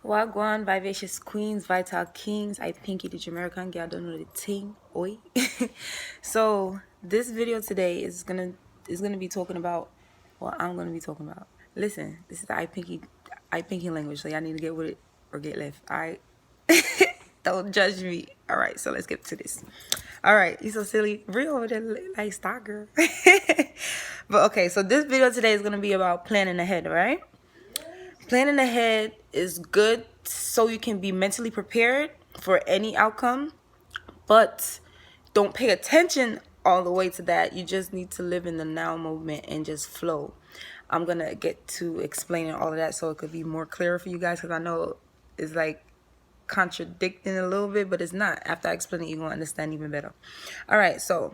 Wagwan, vivacious queens, vital kings. I pinky the Jamaican girl, don't know the ting. Oi. So this video today is gonna be talking about what I'm gonna be talking about. Listen, this is the I pinky language, so y'all need to get with it or get left. Alright. Don't judge me. Alright, so let's get to this. Alright, you so silly. Real over there like stop, girl. But okay, so this video today is gonna be about planning ahead, right? Planning ahead is good so you can be mentally prepared for any outcome, but don't pay attention all the way to that. You just need to live in the now moment and just flow. I'm going to get to explaining all of that so it could be more clear for you guys, because I know it's like contradicting a little bit, but it's not. After I explain it, you're going to understand even better. All right, so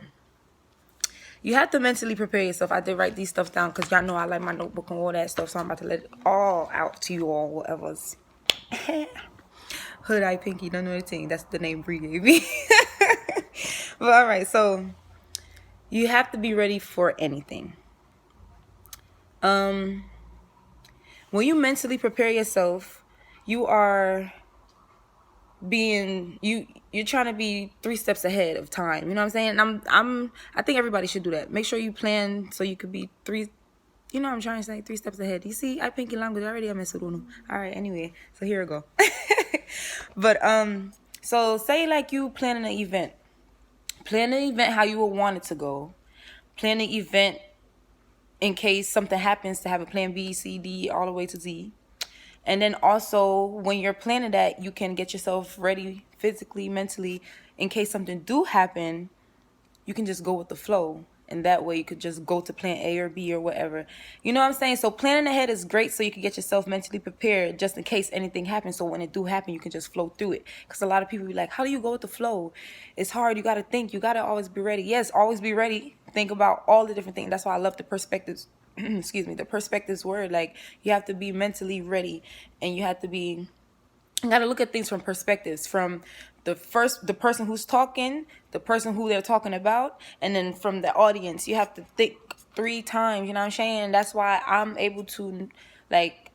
you have to mentally prepare yourself. I did write these stuff down because y'all know I like my notebook and all that stuff. So I'm about to let it all out to you all, whatever's. Hood Eye Pinky, don't know the thing. That's the name Bree gave me. But all right, so you have to be ready for anything. When you mentally prepare yourself, you are you're trying to be 3 steps ahead of time. You know what I'm saying? I think everybody should do that. Make sure you plan so you could be 3, you know what I'm trying to say, 3 steps ahead. You see, I pinky language already. I mess with Uno. All right, anyway, so here we go. But so say like you planning an event. Plan an event how you would want it to go. Plan an event in case something happens to have a plan B, C, D, all the way to Z. And then also when you're planning that, you can get yourself ready physically, mentally, in case something do happen, you can just go with the flow. And that way you could just go to plan A or B or whatever. You know what I'm saying? So planning ahead is great so you can get yourself mentally prepared just in case anything happens. So when it do happen, you can just flow through it. Because a lot of people be like, how do you go with the flow? It's hard. You got to think. You got to always be ready. Yes, always be ready. Think about all the different things. That's why I love the perspectives. Excuse me, the perspectives word. Like, you have to be mentally ready, and you have to be, you got to look at things from perspectives, from the person who's talking, the person who they're talking about, and then from the audience. You have to think 3 times, you know what I'm saying? That's why I'm able to like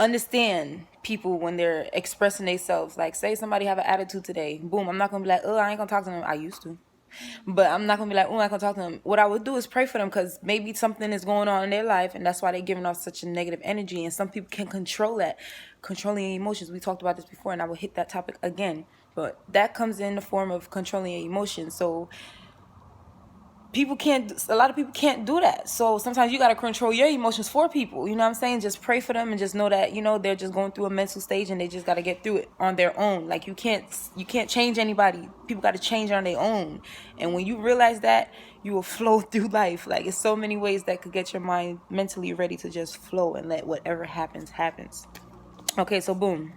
understand people when they're expressing themselves. Like, say somebody have an attitude today, boom, I'm not gonna be like, oh, I ain't gonna talk to them. I used to, but I'm not gonna be like, oh, I'm not gonna talk to them. What I would do is pray for them, because maybe something is going on in their life, and that's why they're giving off such a negative energy. And some people can control that, controlling emotions. We talked about this before, and I will hit that topic again. But that comes in the form of controlling your emotions. So a lot of people can't do that. So sometimes you got to control your emotions for people. You know what I'm saying? Just pray for them and just know that, you know, they're just going through a mental stage and they just got to get through it on their own. Like, you can't change anybody. People got to change on their own. And when you realize that, you will flow through life. Like, it's so many ways that could get your mind mentally ready to just flow and let whatever happens. Okay, so boom.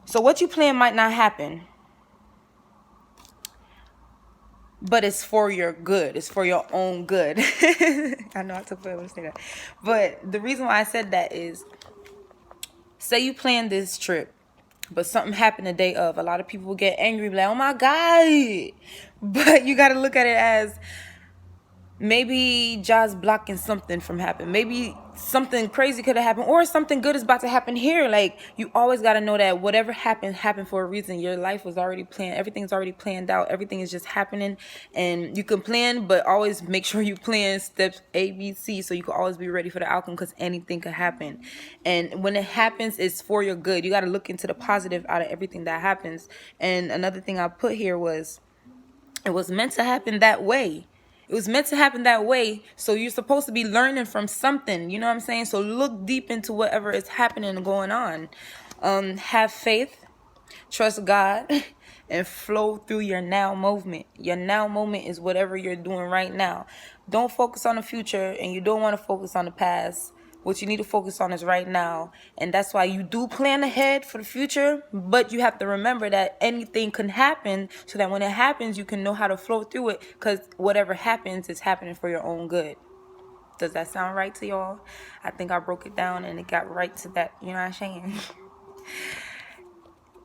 So what you plan might not happen, but it's for your good. It's for your own good. I know I took forever to say that. But the reason why I said that is, say you plan this trip, but something happened the day of. A lot of people will get angry, like, oh my God. But you got to look at it as, maybe Jaw's blocking something from happening. Maybe something crazy could have happened, or something good is about to happen here. Like, you always got to know that whatever happened for a reason. Your life was already planned. Everything's already planned out. Everything is just happening. And you can plan, but always make sure you plan steps A, B, C, so you can always be ready for the outcome, because anything could happen. And when it happens, it's for your good. You got to look into the positive out of everything that happens. And another thing I put here was, it was meant to happen that way. It was meant to happen that way. So you're supposed to be learning from something. You know what I'm saying? So look deep into whatever is happening and going on. Have faith, trust God, and flow through your now moment. Your now moment is whatever you're doing right now. Don't focus on the future, and you don't want to focus on the past. What you need to focus on is right now. And that's why you do plan ahead for the future, but you have to remember that anything can happen, so that when it happens, you can know how to flow through it, because whatever happens is happening for your own good. Does that sound right to y'all? I think I broke it down and it got right to that. You know what I'm saying?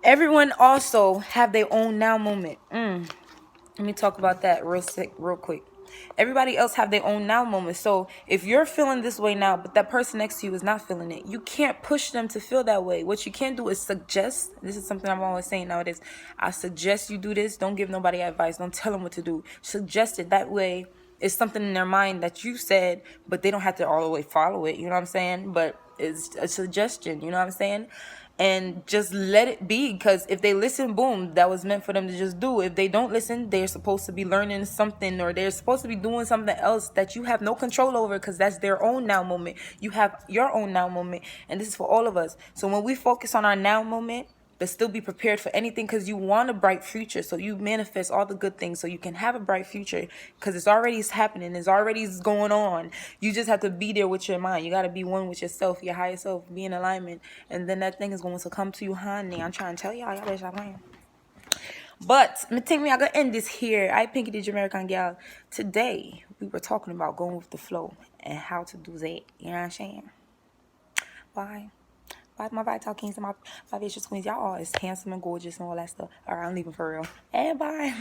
Everyone also have their own now moment. Let me talk about that real quick. Everybody else have their own now moment. So if you're feeling this way now, but that person next to you is not feeling it, you can't push them to feel that way. What you can do is suggest. This is something I'm always saying nowadays. I suggest you do this. Don't give nobody advice. Don't tell them what to do. Suggest it. That way it's something in their mind that you said, but they don't have to all the way follow it. You know what I'm saying? But it's a suggestion. You know what I'm saying? And just let it be, because if they listen, boom, that was meant for them to just do. If they don't listen, they're supposed to be learning something, or they're supposed to be doing something else that you have no control over, because that's their own now moment. You have your own now moment, and this is for all of us. So when we focus on our now moment, but still be prepared for anything, because you want a bright future. So you manifest all the good things so you can have a bright future, because it's already happening. It's already going on. You just have to be there with your mind. You got to be one with yourself, your higher self, be in alignment. And then that thing is going to come to you, honey. I'm trying to tell y'all better stop playing. But I think I'm going to end this here. I Pinky the Jamaican Gal. Today, we were talking about going with the flow and how to do that. You know what I'm saying? Bye. Bye, my Vital Kings and my vicious queens. Y'all all is handsome and gorgeous and all that stuff. All right, I'm leaving for real. And bye.